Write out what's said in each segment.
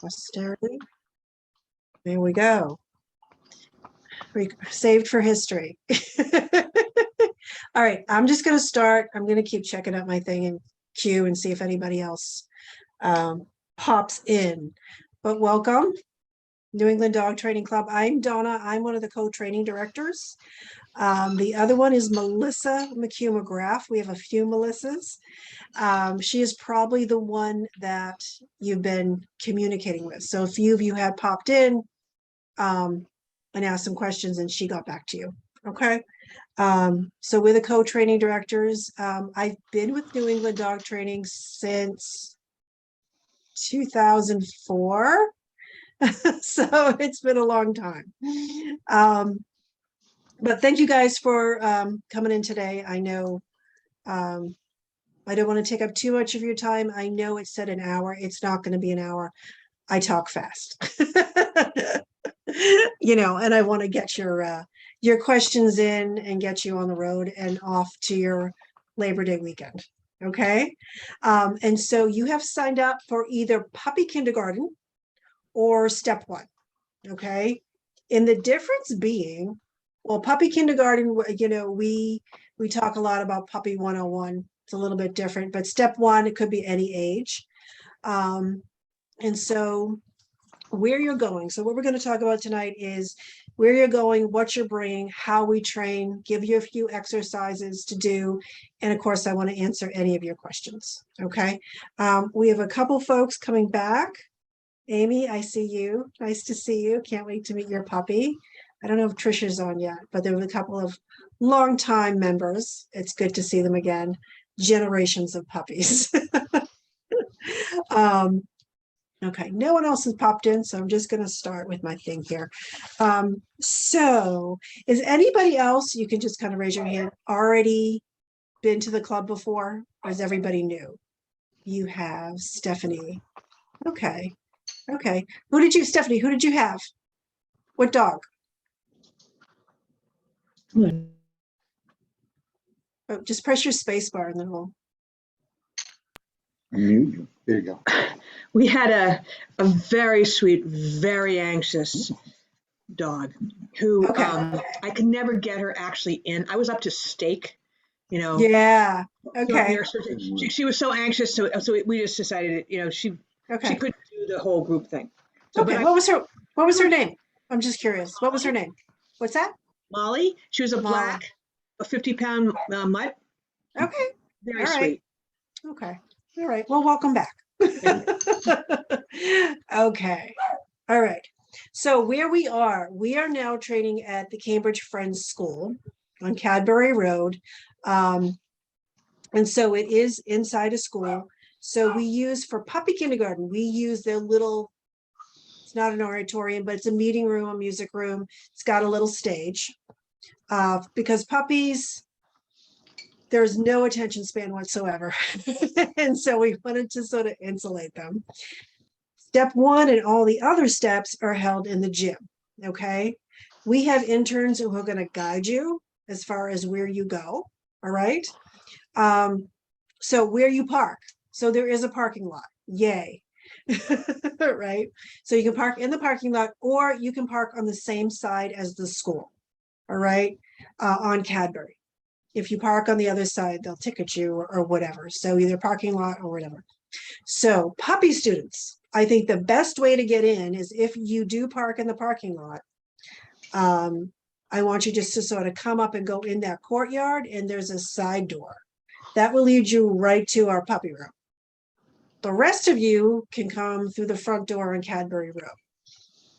Posterity. There we go. Saved for history. All right, I'm just going to start. I'm going to keep checking out my thing in queue and see if anybody else pops in. But welcome, New England Dog Training Club. I'm Donna. I'm one of the co-training directors. The other one is Melissa McHugh-McGrath. We have a few Melissas. She is probably the one that you've been communicating with. So a few of you had popped in and asked some questions and she got back to you. Okay. So we're the co-training directors. I've been with New England Dog Training since 2004. So it's been a long time. But thank you guys for coming in today. I know I don't want to take up too much of your time. I know it said an hour. It's not going to be an hour. I talk fast. You know, and I want to get your questions in and get you on the road and off to your Labor Day weekend. Okay. And so you have signed up for either puppy kindergarten or step one. Okay. And the difference being, well, puppy kindergarten, you know, we talk a lot about puppy 101. It's a little bit different, but step one, it could be any age. And so where you're going. So what we're going to talk about tonight is where you're going, what you're bringing, how we train, give you a few exercises to do. And of course, I want to answer any of your questions. Okay. We have a couple folks coming back. Amy, I see you. Nice to see you. Can't wait to meet your puppy. I don't know if Trisha's on yet, but there were a couple of longtime members. It's good to see them again. Generations of puppies. Okay, no one else has popped in, so I'm just going to start with my thing here. So is anybody else, you can just kind of raise your hand, already been to the club before, or is everybody new? You have Stephanie. Okay. Okay. Stephanie, who did you have? What dog? Oh, just press your space bar and then we'll. Unmute you. There you go. We had a very sweet, very anxious dog who I could never get her actually in. I was up to steak, you know. Yeah. Okay. She was so anxious, so we just decided, you know, she couldn't do the whole group thing. So, okay. What was her name? I'm just curious. What was her name? What's that? Molly. She was a black, a 50-pound mutt. Okay. Very sweet. Okay. All right. Well, welcome back. Okay. All right. So where we are now training at the Cambridge Friends School on Cadbury Road. And so it is inside a school. So we use for puppy kindergarten, we use their little, it's not an auditorium, but it's a meeting room, a music room. It's got a little stage because puppies, there's no attention span whatsoever. And so we wanted to sort of insulate them. Step one and all the other steps are held in the gym. Okay. We have interns who are going to guide you as far as where you go. All right. So where you park. So there is a parking lot. Yay. Right. So you can park in the parking lot or you can park on the same side as the school. All right. On Cadbury. If you park on the other side, they'll ticket you or whatever. So either parking lot or whatever. So puppy students, I think the best way to get in is if you do park in the parking lot, I want you just to sort of come up and go in that courtyard and there's a side door. That will lead you right to our puppy room. The rest of you can come through the front door on Cadbury Road.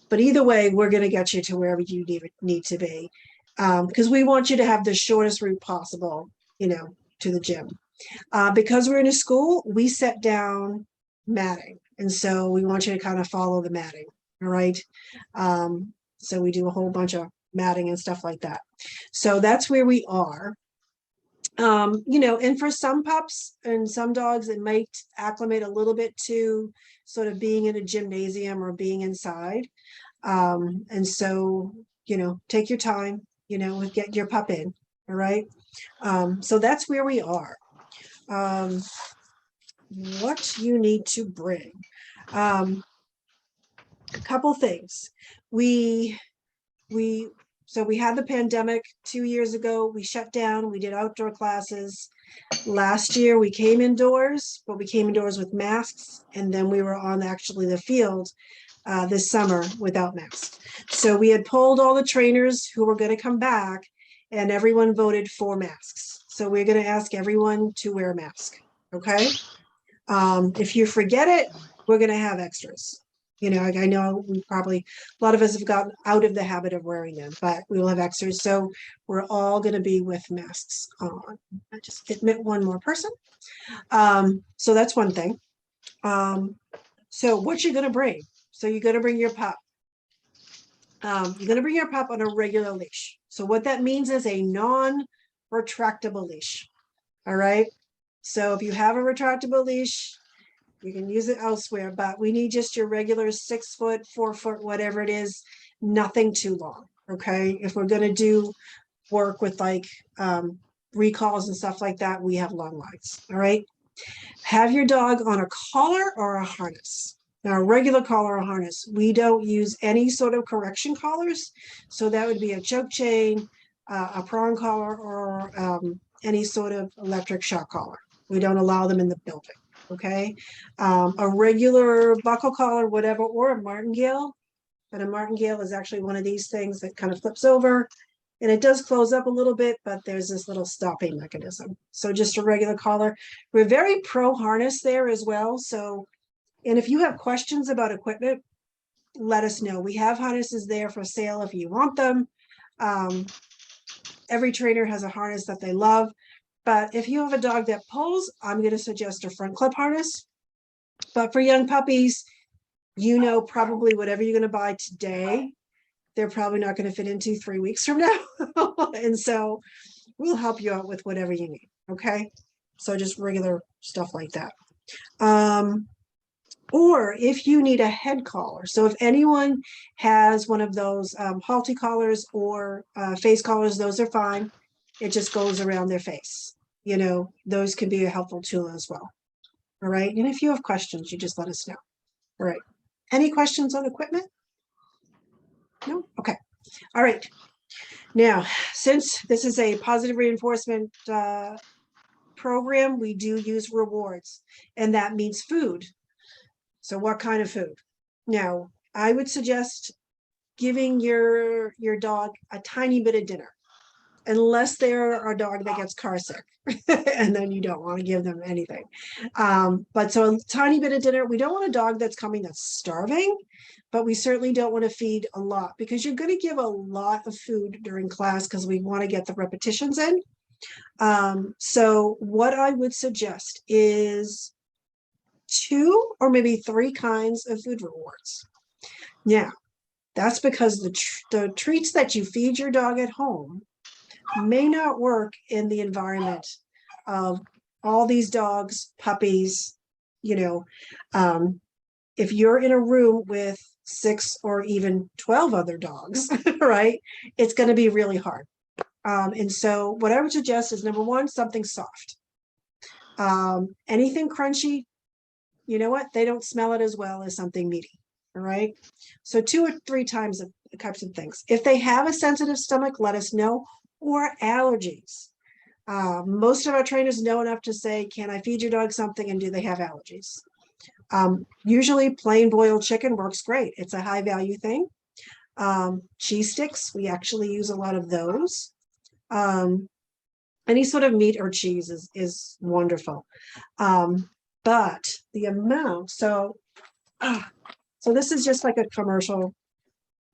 But either way, we're going to get you to wherever you need to be. Because we want you to have the shortest route possible, you know, to the gym. Because we're in a school, we set down matting. And so we want you to kind of follow the matting. All right. So we do a whole bunch of matting and stuff like that. So that's where we are. You know, and for some pups and some dogs, it might acclimate a little bit to sort of being in a gymnasium or being inside. And so, you know, take your time, you know, and get your pup in. All right. So that's where we are. What you need to bring. a couple things. So we had the pandemic 2 years ago. We shut down. We did outdoor classes. Last year we came indoors, but we came indoors with masks, and then we were on actually the field this summer without masks. So we had polled all the trainers who were going to come back, and everyone voted for masks. So we're going to ask everyone to wear a mask. Okay. If you forget it, we're going to have extras. You know, I know we probably, a lot of us have gotten out of the habit of wearing them, but we will have extras. So we're all going to be with masks on. I just admit one more person. So that's one thing. So what you're going to bring? So you're going to bring your pup. You're going to bring your pup on a regular leash. So what that means is a non-retractable leash. All right. So if you have a retractable leash, you can use it elsewhere, but we need just your regular 6 foot, 4 foot, whatever it is, nothing too long. Okay. If we're going to do work with like recalls and stuff like that, we have long lines. All right. Have your dog on a collar or a harness. Now, a regular collar or harness, we don't use any sort of correction collars. So that would be a choke chain, a prong collar, or any sort of electric shock collar. We don't allow them in the building. Okay. A regular buckle collar, whatever, or a martingale. But a martingale is actually one of these things that kind of flips over, and it does close up a little bit, but there's this little stopping mechanism. So just a regular collar. We're very pro harness there as well. So, and if you have questions about equipment, let us know. We have harnesses there for sale if you want them. Every trainer has a harness that they love. But if you have a dog that pulls, I'm going to suggest a front clip harness. But for young puppies, you know, probably whatever you're going to buy today, they're probably not going to fit into 3 weeks from now. And so we'll help you out with whatever you need. Okay. So just regular stuff like that. Or if you need a head collar. So if anyone has one of those halty collars or face collars, those are fine. It just goes around their face. You know, those can be a helpful tool as well. All right. And if you have questions, you just let us know. All right. Any questions on equipment? No? Okay. All right. Now, since this is a positive reinforcement program, we do use rewards, and that means food. So what kind of food? Now, I would suggest giving your dog a tiny bit of dinner, unless they're a dog that gets car sick, and then you don't want to give them anything. But so a tiny bit of dinner. We don't want a dog that's coming that's starving, but we certainly don't want to feed a lot, because you're going to give a lot of food during class because we want to get the repetitions in. So what I would suggest is 2 or maybe 3 kinds of food rewards. Now, that's because the treats that you feed your dog at home may not work in the environment of all these dogs, puppies. You know, if you're in a room with 6 or even 12 other dogs, right, it's going to be really hard. And so what I would suggest is, number 1, something soft. Anything crunchy, you know what, they don't smell it as well as something meaty. All right. So 2 or 3 types of things. If they have a sensitive stomach, let us know. Or allergies. Most of our trainers know enough to say, can I feed your dog something, and do they have allergies? Usually plain boiled chicken works great. It's a high value thing. Cheese sticks, we actually use a lot of those. Any sort of meat or cheese is wonderful. But the amount, so this is just like a commercial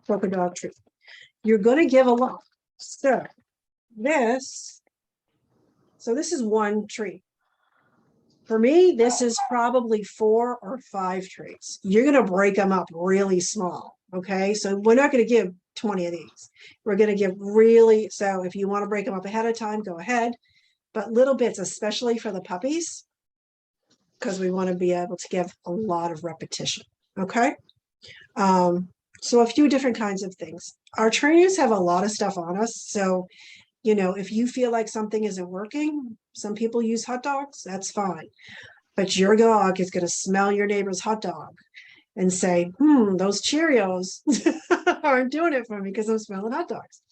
polka dog treat. You're going to give a lot. So this is 1 treat. For me, this is probably 4 or 5 treats. You're going to break them up really small. Okay. So we're not going to give 20 of these. We're going to give really, so if you want to break them up ahead of time, go ahead. But little bits, especially for the puppies, because we want to be able to give a lot of repetition. Okay. So a few different kinds of things. Our trainers have a lot of stuff on us. So, you know, if you feel like something isn't working, some people use hot dogs, that's fine. But your dog is going to smell your neighbor's hot dog, and say, those Cheerios aren't doing it for me because I'm smelling hot dogs.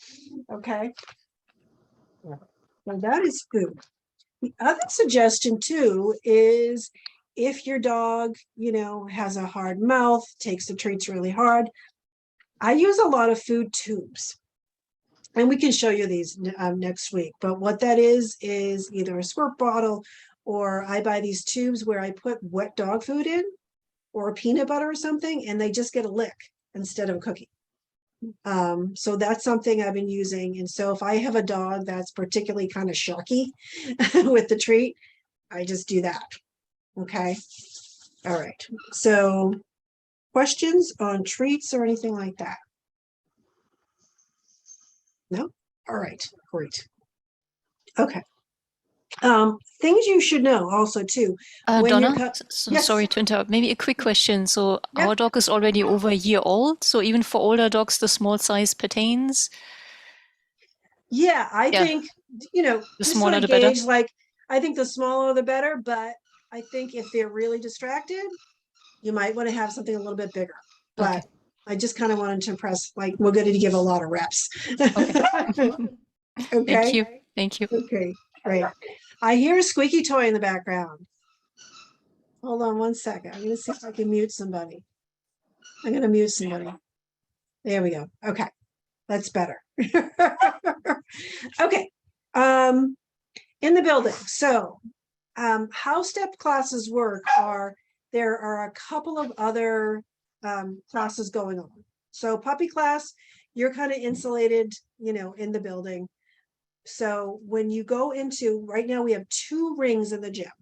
Okay. So that is food. The other suggestion too is if your dog, has a hard mouth, takes the treats really hard, I use a lot of food tubes. And we can show you these next week. But what that is either a squirt bottle, or I buy these tubes where I put wet dog food in or peanut butter or something, and they just get a lick instead of a cookie. So that's something I've been using. And so if I have a dog that's particularly kind of shocky with the treat, I just do that. Okay. All right. So questions on treats or anything like that? No? All right. Great. Okay. Things you should know also too. When Donna, Yes. sorry to interrupt. Maybe a quick question. So Yeah. our dog is already over a year old. So even for older dogs, the small size pertains. Yeah, I think, The just smaller sort of the better. gauge, like, I think the smaller the better, but I think if they're really distracted, you might want to have something a little bit bigger. But Okay. I just kind of wanted to impress, like, we're going to give a lot of reps. Okay. Okay. Thank you. Thank you. Okay, great. I hear a squeaky toy in the background. Hold on one second. I'm going to see if I can mute somebody. I'm going to mute somebody. There we go. Okay, that's better. Okay. In the building. So how step classes work there are a couple of other classes going on. So puppy class, you're kind of insulated, in the building. So when you go into, right now we have 2 rings in the gym.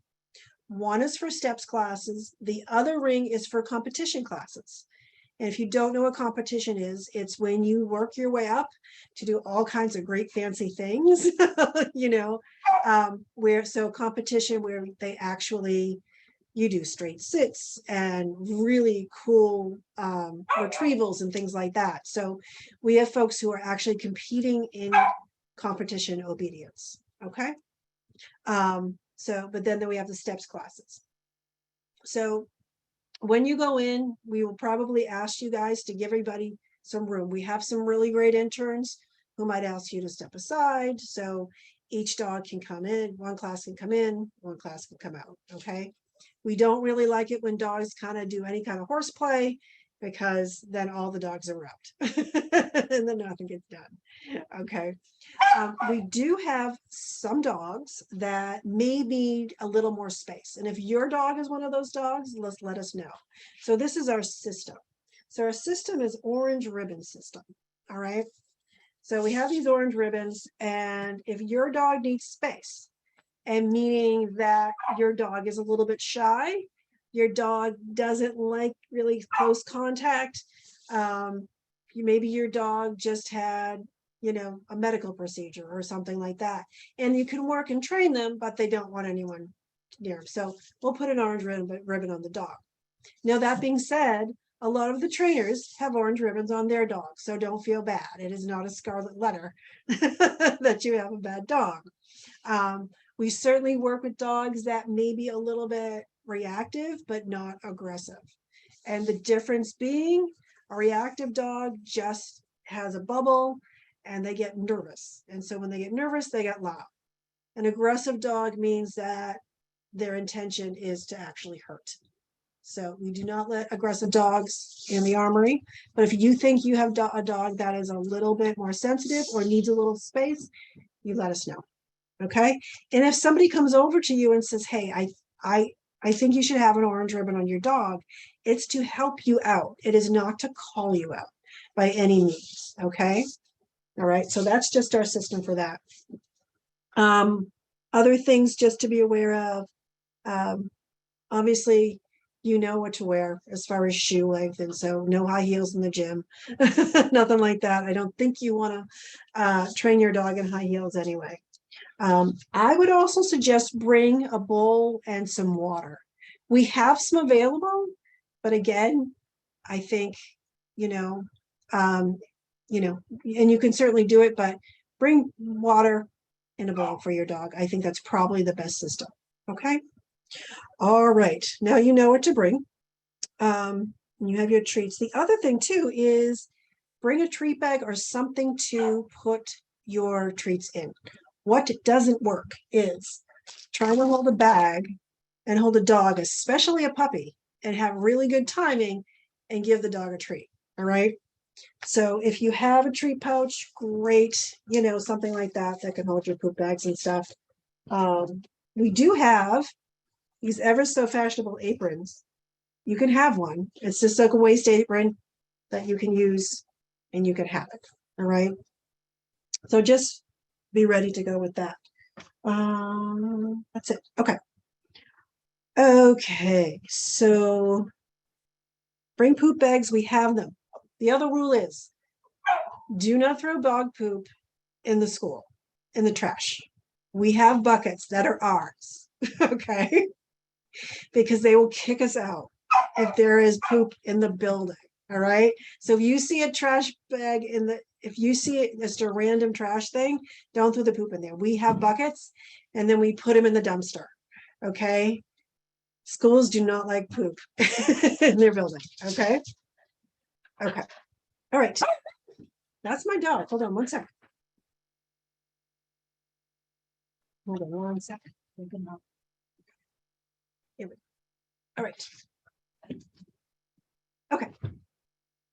One is for steps classes. The other ring is for competition classes. And if you don't know what competition is, it's when you work your way up to do all kinds of great fancy things, competition where they actually, you do straight sits and really cool retrievals and things like that. So we have folks who are actually competing in competition obedience. Okay. But then we have the steps classes. So when you go in, we will probably ask you guys to give everybody some room. We have some really great interns who might ask you to step aside. So each dog can come in, one class can come in, one class can come out. Okay. We don't really like it when dogs kind of do any kind of horseplay, because then all the dogs erupt and then nothing gets done. Okay. We do have some dogs that may need a little more space. And if your dog is one of those dogs, let us know. So this is our system. So our system is orange ribbon system. All right. So we have these orange ribbons, and if your dog needs space, and meaning that your dog is a little bit shy, your dog doesn't like really close contact, maybe your dog just had a medical procedure or something like that, and you can work and train them, but they don't want anyone near them. So we'll put an orange ribbon on the dog. Now, that being said, a lot of the trainers have orange ribbons on their dogs, so don't feel bad. It is not a scarlet letter that you have a bad dog. We certainly work with dogs that may be a little bit reactive, but not aggressive. And the difference being, a reactive dog just has a bubble and they get nervous. And so when they get nervous, they get loud. An aggressive dog means that their intention is to actually hurt. So we do not let aggressive dogs in the armory. But if you think you have a dog that is a little bit more sensitive or needs a little space, you let us know. Okay. And if somebody comes over to you and says, hey, I think you should have an orange ribbon on your dog, it's to help you out. It is not to call you out by any means. Okay. All right. So that's just our system for that. Other things just to be aware of. Obviously, you know what to wear as far as shoe length. And so no high heels in the gym, nothing like that. I don't think you want to train your dog in high heels anyway. I would also suggest bring a bowl and some water. We have some available, but again, I think, and you can certainly do it, but bring water in a bowl for your dog. I think that's probably the best system. Okay. All right. Now you know what to bring. and you have your treats. The other thing too is bring a treat bag or something to put your treats in. What doesn't work is trying to hold a bag and hold a dog, especially a puppy, and have really good timing and give the dog a treat. All right. So if you have a treat pouch, great, something like that can hold your poop bags and stuff. We do have these ever so fashionable aprons. You can have one. It's just like a waist apron that you can use and you can have it. All right. So just be ready to go with that. That's it. Okay. Okay. So bring poop bags. We have them. The other rule is do not throw dog poop in the school, in the trash. We have buckets that are ours. Okay. Because they will kick us out if there is poop in the building. All right. So if you see a trash bag if you see it just a random trash thing, don't throw the poop in there. We have buckets and then we put them in the dumpster. Okay. Schools do not like poop in their building. Okay. Okay. All right. That's my dog. Hold on one second. Hold on 1 second. Here we go. All right. Okay.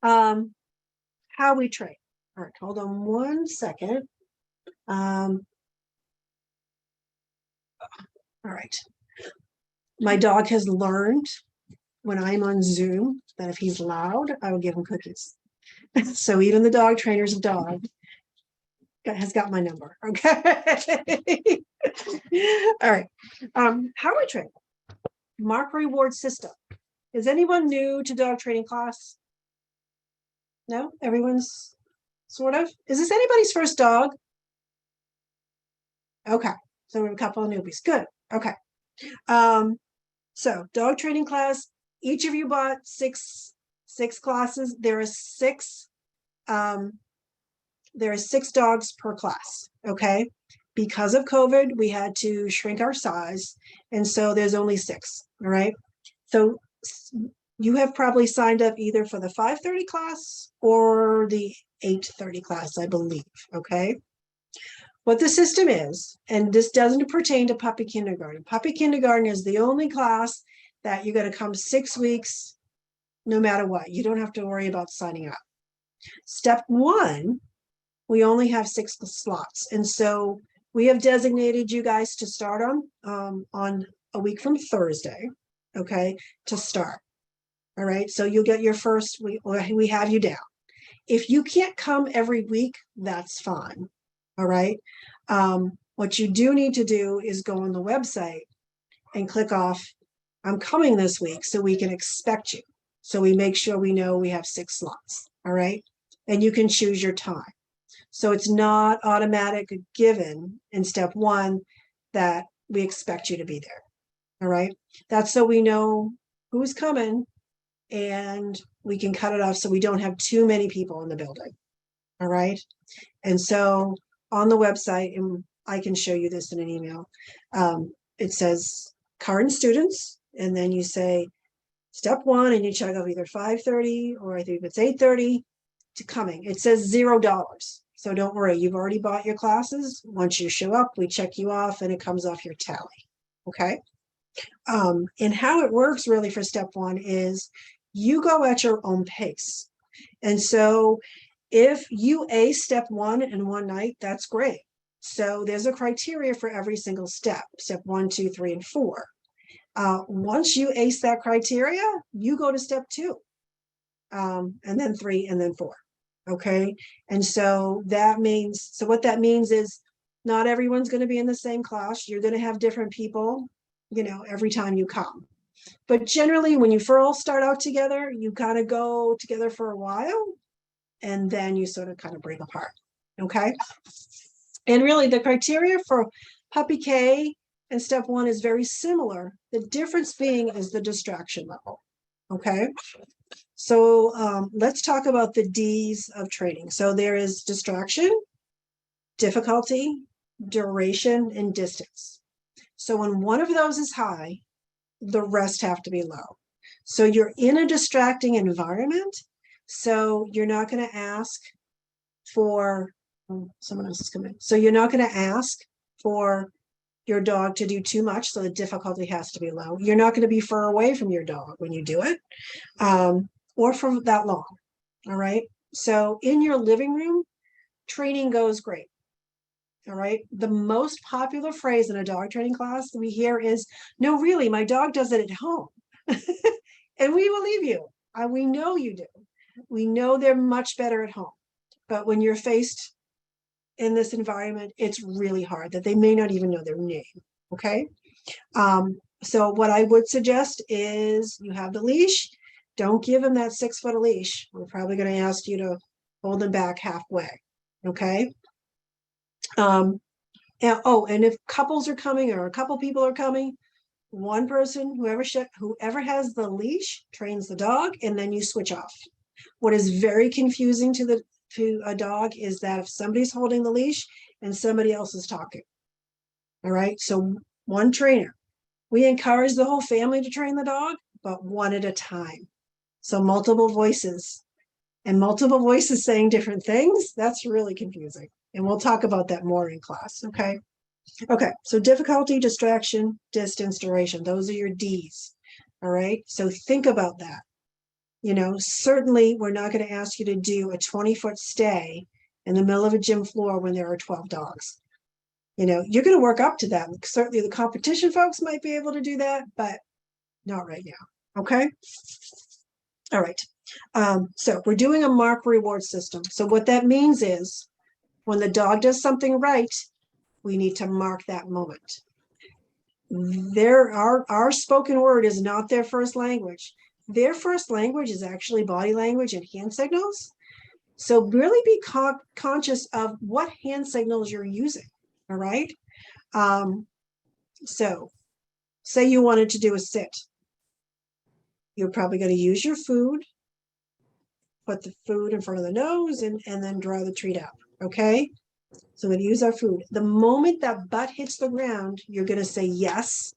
How we train. All right, hold on 1 second. All right. My dog has learned when I'm on Zoom that if he's loud, I will give him cookies. So even the dog trainer's dog has got my number. Okay. All right. How we train. Mark reward system. Is anyone new to dog training class? No? Everyone's sort of? Is this anybody's first dog? Okay. So we have a couple of newbies. Good. Okay. So dog training class, each of you bought six classes. There are six dogs per class. Okay. Because of COVID, we had to shrink our size. And so there's only 6. All right. So you have probably signed up either for the 5:30 class or the 8:30 class, I believe. Okay. What the system is, and this doesn't pertain to puppy kindergarten. Puppy kindergarten is the only class that you're going to come 6 weeks, no matter what. You don't have to worry about signing up. Step 1, we only have 6 slots. And so we have designated you guys to start on a week from Thursday, okay, to start. All right, so you'll get your first, we have you down. If you can't come every week, that's fine. All right. What you do need to do is go on the website and click off, I'm coming this week, so we can expect you. So we make sure we know we have 6 slots. All right. And you can choose your time. So it's not automatic given in step 1 that we expect you to be there. All right. That's so we know who's coming and we can cut it off so we don't have too many people in the building. All right. And so on the website, and I can show you this in an email, it says current students, and then you say step 1 and you check off either 5:30 or I think it's 8:30 to coming. It says $0. So don't worry, you've already bought your classes. Once you show up, we check you off and it comes off your tally. Okay. And how it works really for step 1 is you go at your own pace. And so if you ace step 1 in one night, that's great. So there's a criteria for every single step 1, 2, 3, and 4. Once you ace that criteria, you go to step 2, and then 3, and then 4. Okay. And so what that means is not everyone's going to be in the same class. You're going to have different people, every time you come. But generally, when you first start out together, you kind of go together for a while, and then you sort of kind of break apart. Okay. And really, the criteria for puppy K and step 1 is very similar. The difference being is the distraction level. Okay. So let's talk about the D's of training. So there is distraction, difficulty, duration, and distance. So when one of those is high, the rest have to be low. So you're in a distracting environment. So you're not going to ask for, oh, someone else is coming. So you're not going to ask for your dog to do too much. So the difficulty has to be low. You're not going to be far away from your dog when you do it, or for that long. All right. So in your living room, training goes great. All right. The most popular phrase in a dog training class we hear is, no, really, my dog does it at home. And we believe you. We know you do. We know they're much better at home. But when you're faced in this environment, it's really hard that they may not even know their name. Okay. So what I would suggest is you have the leash. Don't give them that 6 foot leash. We're probably going to ask you to hold them back halfway. Okay. And if couples are coming or a couple people are coming, one person, whoever has the leash trains the dog, and then you switch off. What is very confusing to a dog is that if somebody's holding the leash and somebody else is talking. All right. So one trainer. We encourage the whole family to train the dog, but one at a time. So multiple voices saying different things. That's really confusing. And we'll talk about that more in class. Okay. Okay. So difficulty, distraction, distance, duration. Those are your D's. All right. So think about that. Certainly we're not going to ask you to do a 20-foot stay in the middle of a gym floor when there are 12 dogs. You're going to work up to that. Certainly the competition folks might be able to do that, but not right now. Okay. All right. So we're doing a mark reward system. So what that means is when the dog does something right, we need to mark that moment. Our spoken word is not their first language. Their first language is actually body language and hand signals. So really be conscious of what hand signals you're using. All right. So say you wanted to do a sit. You're probably going to use your food, put the food in front of the nose, and then draw the treat out. Okay. So we're going to use our food. The moment that butt hits the ground, you're going to say yes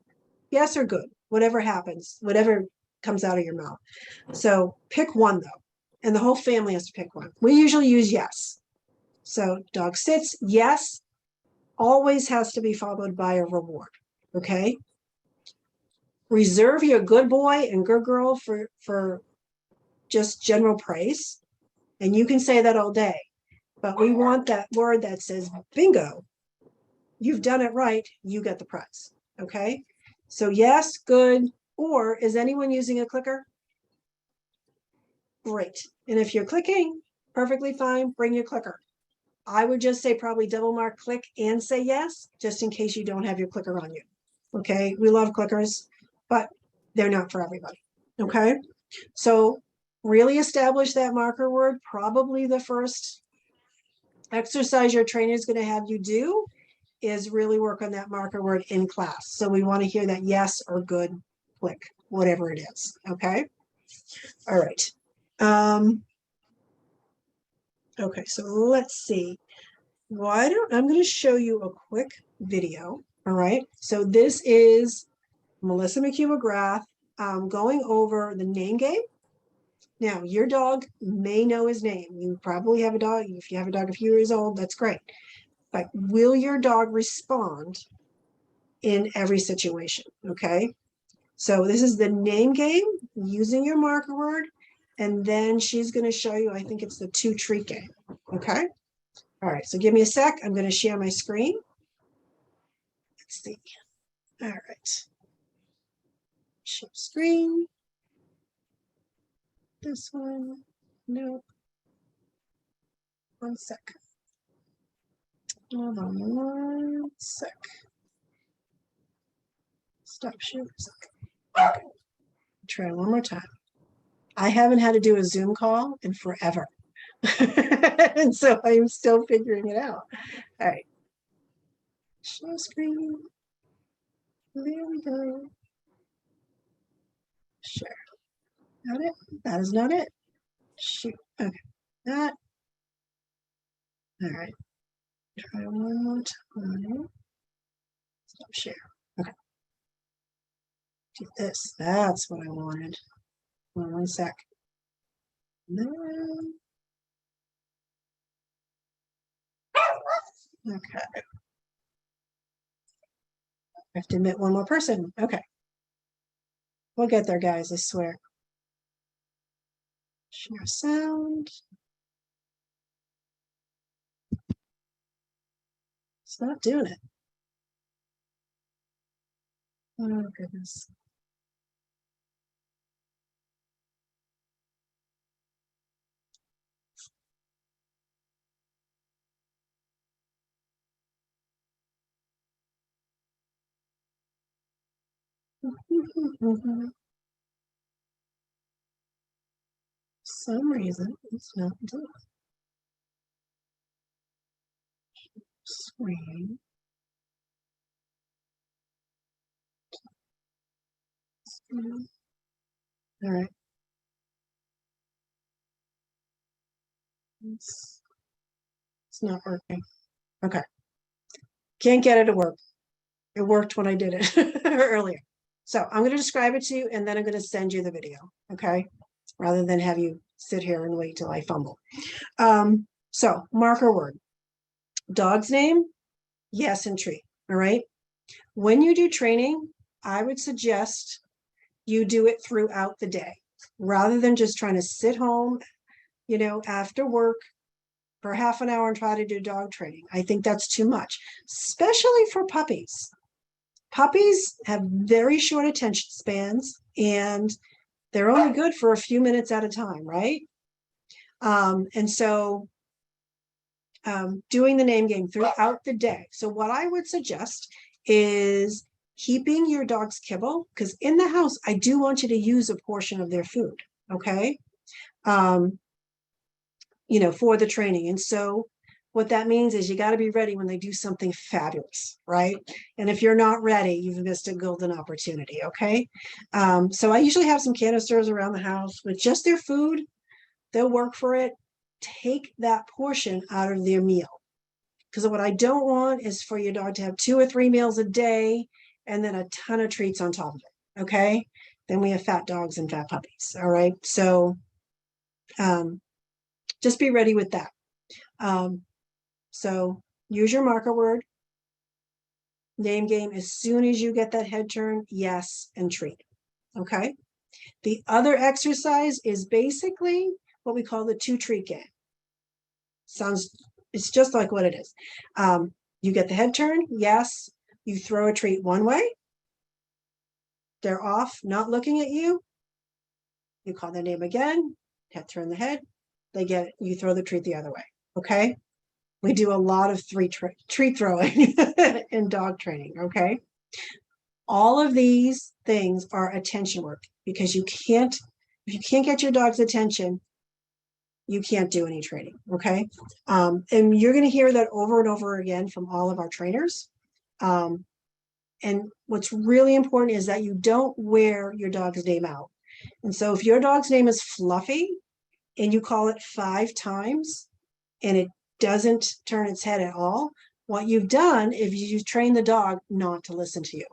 or good, whatever happens, whatever comes out of your mouth. So pick one though. And the whole family has to pick one. We usually use yes. So dog sits, yes, always has to be followed by a reward. Okay. Reserve your good boy and good girl for just general praise. And you can say that all day, but we want that word that says, bingo, you've done it right. You get the prize. Okay. So yes, good. Or is anyone using a clicker? Great. And if you're clicking, perfectly fine, bring your clicker. I would just say probably double mark click and say yes, just in case you don't have your clicker on you. Okay. We love clickers, but they're not for everybody. Okay. So really establish that marker word. Probably the first exercise your trainer is going to have you do is really work on that marker word in class. So we want to hear that yes or good click, whatever it is. Okay. All right. Okay, so let's see. I'm going to show you a quick video. All right. So this is Melissa McHugh-McGrath going over the name game. Now, your dog may know his name. You probably have a dog. If you have a dog a few years old, that's great. But will your dog respond in every situation? Okay. So this is the name game using your marker word. And then she's going to show you, I think it's the 2 treat game. Okay. All right. So give me a sec. I'm going to share my screen. Let's see. All right. Share screen. This one. No. One sec. Hold on one sec. Stop sharing. Okay. Try one more time. I haven't had to do a Zoom call in forever. And so I'm still figuring it out. All right. Share screen. There we go. Share. Not it. That is not it. Shoot. Okay. That. All right. Try one more time. Stop share. Okay. Do this. That's what I wanted. Hold on 1 sec. No. Okay. I have to admit one more person. Okay. We'll get there, guys, I swear. Share sound. It's not doing it. Oh, goodness. Some reason it's not doing it. Screen. Screen. All right. It's not working. Okay. Can't get it to work. It worked when I did it earlier. So I'm going to describe it to you and then I'm going to send you the video. Okay. Rather than have you sit here and wait till I fumble. So marker word. Dog's name, yes, and treat. All right. When you do training, I would suggest you do it throughout the day rather than just trying to sit home, you know, after work for half an hour and try to do dog training. I think that's too much, especially for puppies. Puppies have very short attention spans and they're only good for a few minutes at a time, right? And so doing the name game throughout the day. So what I would suggest is keeping your dog's kibble, because in the house, I do want you to use a portion of their food, okay? You know, for the training. And so what that means is you got to be ready when they do something fabulous, right? And if you're not ready, you've missed a golden opportunity, okay? So I usually have some canisters around the house with just their food. They'll work for it. Take that portion out of their meal. Because what I don't want is for your dog to have 2 or 3 meals a day and then a ton of treats on top of it, okay? Then we have fat dogs and fat puppies, all right? So just be ready with that. So use your marker word, name game as soon as you get that head turn, yes, and treat, okay? The other exercise is basically what we call the 2 treat game. It's just like what it is. You get the head turn, yes, you throw a treat one way, they're off, not looking at you, you call their name again, head turn the head, they get it, you throw the treat the other way, okay? We do a lot of treat throwing in dog training, okay? All of these things are attention work because if you can't get your dog's attention, you can't do any training, okay? And you're going to hear that over and over again from all of our trainers. And what's really important is that you don't wear your dog's name out. And so if your dog's name is Fluffy and you call it 5 times and it doesn't turn its head at all, what you've done is you've trained the dog not to listen to you.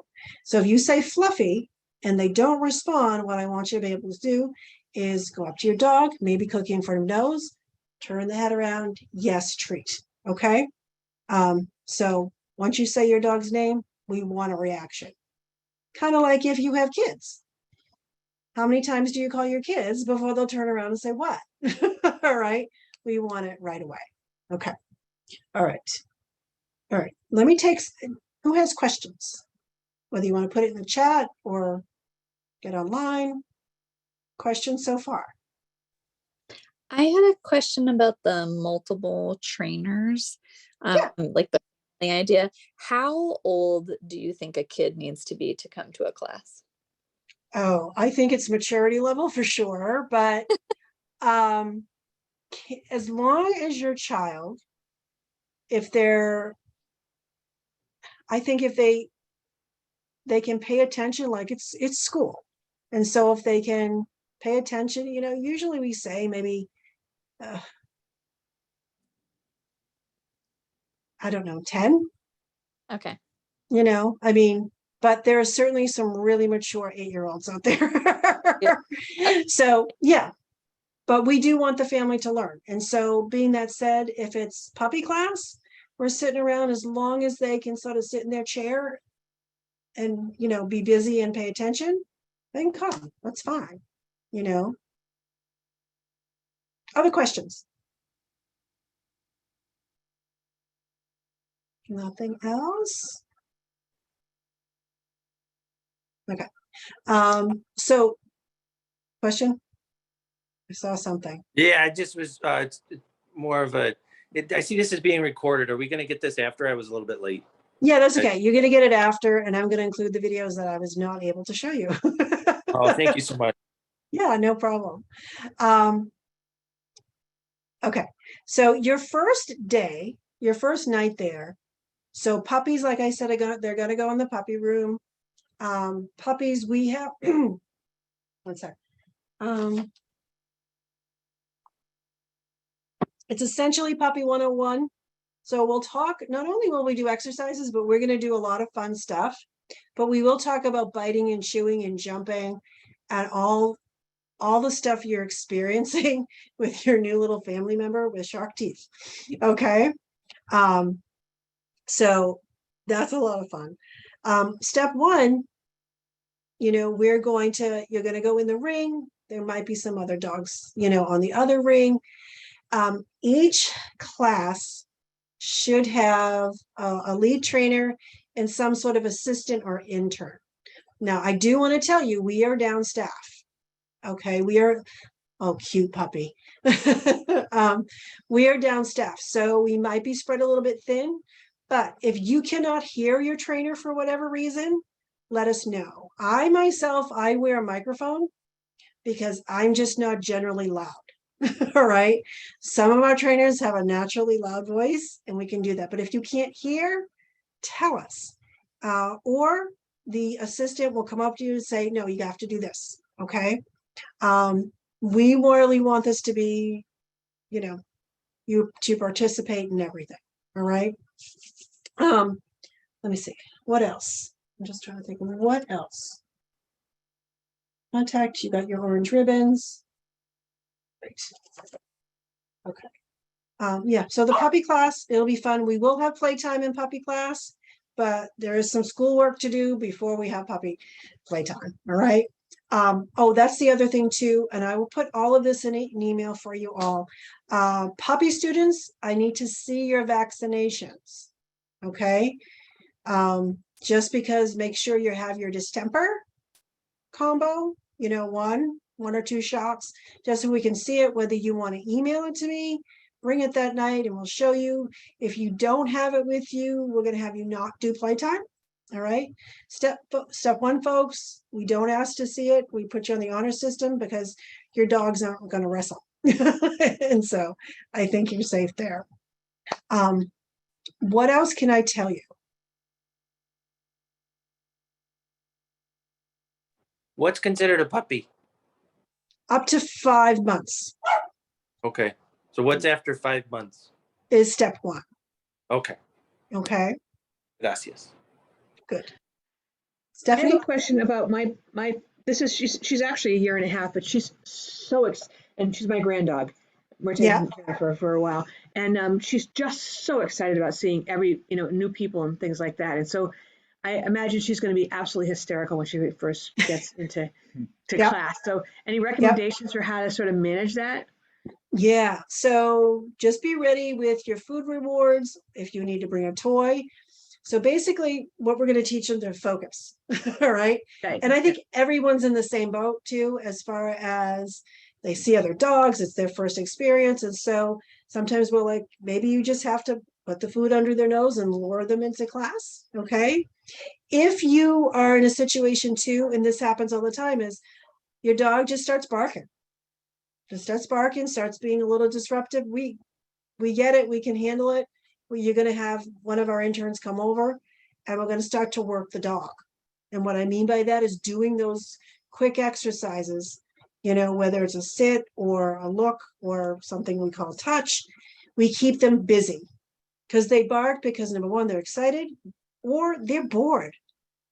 So if you say Fluffy and they don't respond, what I want you to be able to do is go up to your dog, maybe cookie in front of nose, turn the head around, yes, treat, okay? So once you say your dog's name, we want a reaction. Kind of like if you have kids. How many times do you call your kids before they'll turn around and say what? All right, we want it right away. Okay, all right. All right, let me take, who has questions? Whether you want to put it in the chat or get online. Questions so far? I had a question about the multiple trainers, like the idea. How old do you think a kid needs to be to come to a class? Oh, I think it's maturity level for sure, but as long as your child, if they're, I think if they can pay attention, like it's school, and so if they can pay attention, you know, usually we say maybe I don't know, 10. Okay. You know, I mean, but there are certainly some really mature 8-year-olds out there. So, yeah, but we do want the family to learn. And so being that said, if it's puppy class, we're sitting around as long as they can sort of sit in their chair and, you know, be busy and pay attention, they can come. That's fine, you know. Other questions? Nothing else? Okay. So question? I saw something. Yeah, I just was it's more of a. I see this as being recorded. Are we going to get this after? I was a little bit late. Yeah, that's okay. You're going to get it after, and I'm going to include the videos that I was not able to show you. Oh, thank you so much. Yeah, no problem. Okay, so your first day, your first night there. So puppies, like I said, they're going to go in the puppy room. Puppies, we have. One sec. It's essentially Puppy 101. So we'll talk, not only will we do exercises, but we're going to do a lot of fun stuff. But we will talk about biting and chewing and jumping and all the stuff you're experiencing with your new little family member with shark teeth. Okay. So that's a lot of fun. Step one, you know, you're going to go in the ring. There might be some other dogs, you know, on the other ring. Each class should have a lead trainer and some sort of assistant or intern. Now, I do want to tell you, we are down staff. Okay, oh, cute puppy. We are down staff, so we might be spread a little bit thin, but if you cannot hear your trainer for whatever reason, let us know. I wear a microphone because I'm just not generally loud. All right. Some of our trainers have a naturally loud voice and we can do that. But if you can't hear, tell us. Or the assistant will come up to you and say, no, you have to do this. Okay. We really want this to be, you know, you to participate in everything. All right. Let me see. What else? I'm just trying to think. What else? Contact, you got your orange ribbons. Great. Okay. Yeah, so the puppy class, it'll be fun. We will have playtime in puppy class, but there is some schoolwork to do before we have puppy playtime. All right. Oh, that's the other thing too. And I will put all of this in an email for you all. Puppy students, I need to see your vaccinations. Okay. Just because make sure you have your distemper combo, you know, one or two shots, just so we can see it, whether you want to email it to me, bring it that night and we'll show you. If you don't have it with you, we're going to have you not do playtime. All right. Step one, folks, we don't ask to see it. We put you on the honor system because your dogs aren't going to wrestle. And so I think you're safe there. What else can I tell you? What's considered a puppy? Up to 5 months Okay. So what's after 5 months? is step one. Okay. Okay. Gracias. Good. I have Stephanie? a question about my she's actually a year and a half, but she's and she's my grand-dog. We're taking care of her for a while, and she's just so excited about seeing new people and things like that. And so I imagine she's going to be absolutely hysterical when she first gets into class. So any recommendations for how to sort of manage that? Yeah, so just be ready with your food rewards if you need to bring a toy. So basically what we're going to teach them to focus. All right. Okay. And I think everyone's in the same boat too, as far as they see other dogs, it's their first experience. And so sometimes we're like, maybe you just have to put the food under their nose and lure them into class. Okay. If you are in a situation too, and this happens all the time, is your dog just starts barking. Starts being a little disruptive. We get it. We can handle it. You're going to have one of our interns come over and we're going to start to work the dog. And what I mean by that is doing those quick exercises, you know, whether it's a sit or a look or something we call touch, we keep them busy because they bark because number one, they're excited or they're bored.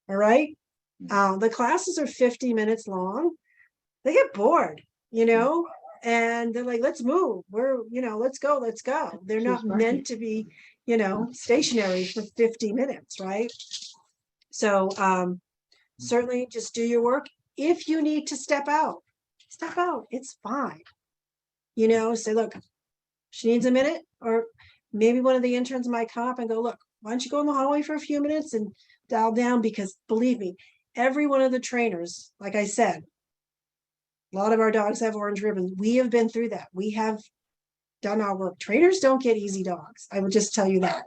All right. The classes are 50 minutes long. they get bored, and they're like, let's move. Let's go. They're not meant to be, stationary for 50 minutes, right? So certainly just do your work. If you need to step out. It's fine. Say, look, she needs a minute, or maybe one of the interns might come up and go, look, why don't you go in the hallway for a few minutes and dial down? Because believe me, every one of the trainers, like I said, a lot of our dogs have orange ribbons. We have been through that. We have done our work. Trainers don't get easy dogs. I would just tell you that.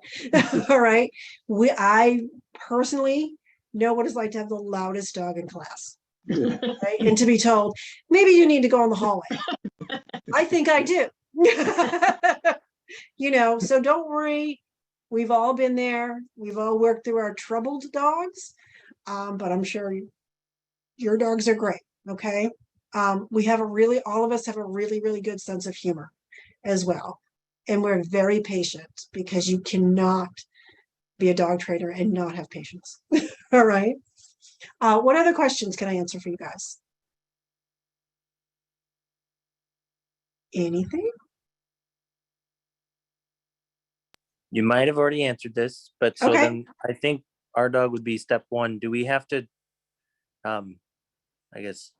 All right. I personally know what it's like to have the loudest dog in class. Right? And to be told, maybe you need to go in the hallway. I think I do. So don't worry. We've all been there. We've all worked through our troubled dogs. But I'm sure your dogs are great. Okay. All of us have a really, really good sense of humor as well. And we're very patient, because you cannot be a dog trainer and not have patience. All right. What other questions can I answer for you guys? Anything? You might have already answered this, but so Okay. then I think our dog would be step one. Do we have to, I guess,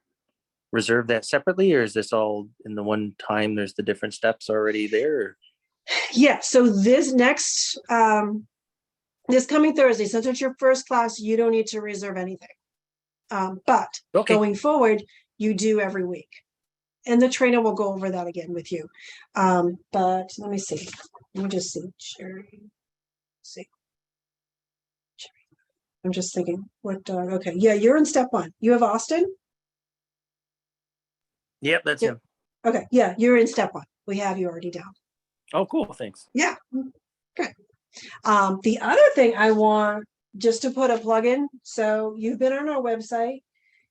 reserve that separately, or is this all in the one time? There's the different steps already there? Yeah. So this coming Thursday, since it's your first class, you don't need to reserve anything. But Okay. going forward, you do every week. And the trainer will go over that again with you. But let me see. Let me just see. Cherry. See. I'm just thinking what dog. Okay. Yeah, you're in step one. You have Austin? Yep, that's Yep. him. Okay. Yeah, you're in step one. We have you already down. Oh, cool. Thanks. Yeah. Good. The other thing I want just to put a plug in. So you've been on our website.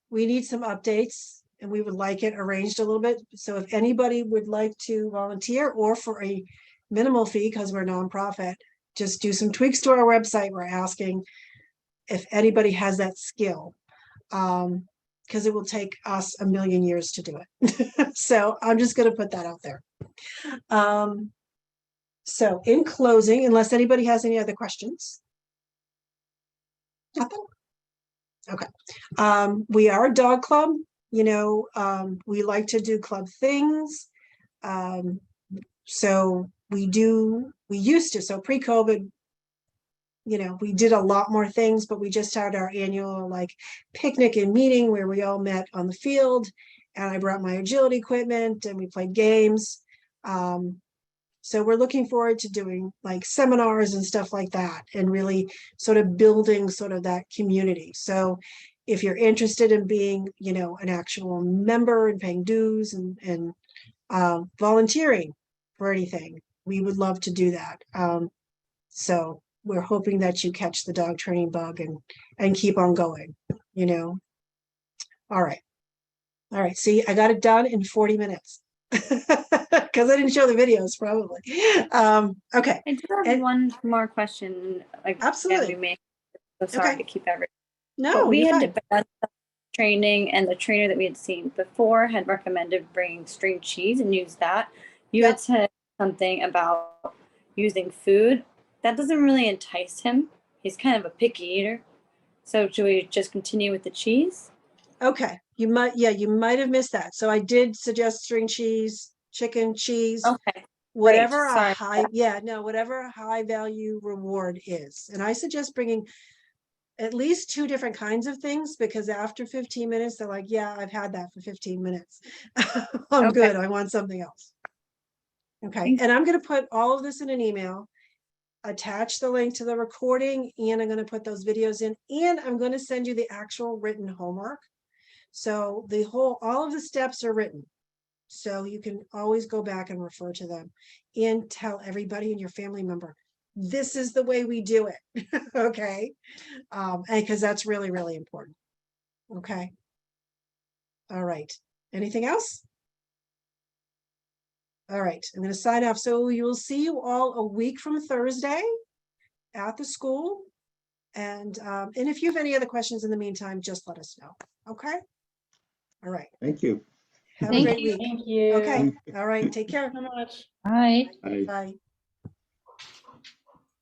We need some updates, and we would like it arranged a little bit. So if anybody would like to volunteer, or for a minimal fee, because we're a nonprofit, just do some tweaks to our website. We're asking if anybody has that skill, because it will take us a million years to do it. So I'm just going to put that out there. So in closing, unless anybody has any other questions. Nothing? Okay. We are a dog club. We like to do club things. So we used to, so pre-COVID, we did a lot more things, but we just had our annual picnic and meeting where we all met on the field, and I brought my agility equipment and we played games. So we're looking forward to doing seminars and stuff like that, and really sort of building sort of that community. So if you're interested in being, an actual member and paying dues and volunteering for anything, we would love to do that. So we're hoping that you catch the dog training bug and keep on going, All right. See, I got it done in 40 minutes. Because I didn't show the videos, probably. Okay. I do have one more question. Absolutely. So sorry Okay. to keep everything. No, But we you're had fine. training, and the trainer that we had seen before had recommended bringing string cheese and use that. You Yep. had said something about using food. That doesn't really entice him. He's kind of a picky eater. So should we just continue with the cheese? Okay. You might have missed that. So I did suggest string cheese, chicken cheese, Okay. whatever Sorry. whatever a high value reward is. And I suggest bringing at least 2 different kinds of things, because after 15 minutes, they're like, yeah, I've had that for 15 minutes. I'm Okay. good. I want something else. Okay. Thanks. And I'm going to put all of this in an email, attach the link to the recording, and I'm going to put those videos in, and I'm going to send you the actual written homework. So all of the steps are written. So you can always go back and refer to them, and tell everybody in your family member, this is the way we do it. Okay. And because that's really, really important. Okay. All right. Anything else? All right. I'm going to sign off. So you will see you all a week from Thursday at the school. And if you have any other questions in the meantime, just let us know. Okay. All right. Thank you. Have a Thank great you. week. Thank you. Okay, all right, take care. So much. Bye. Bye.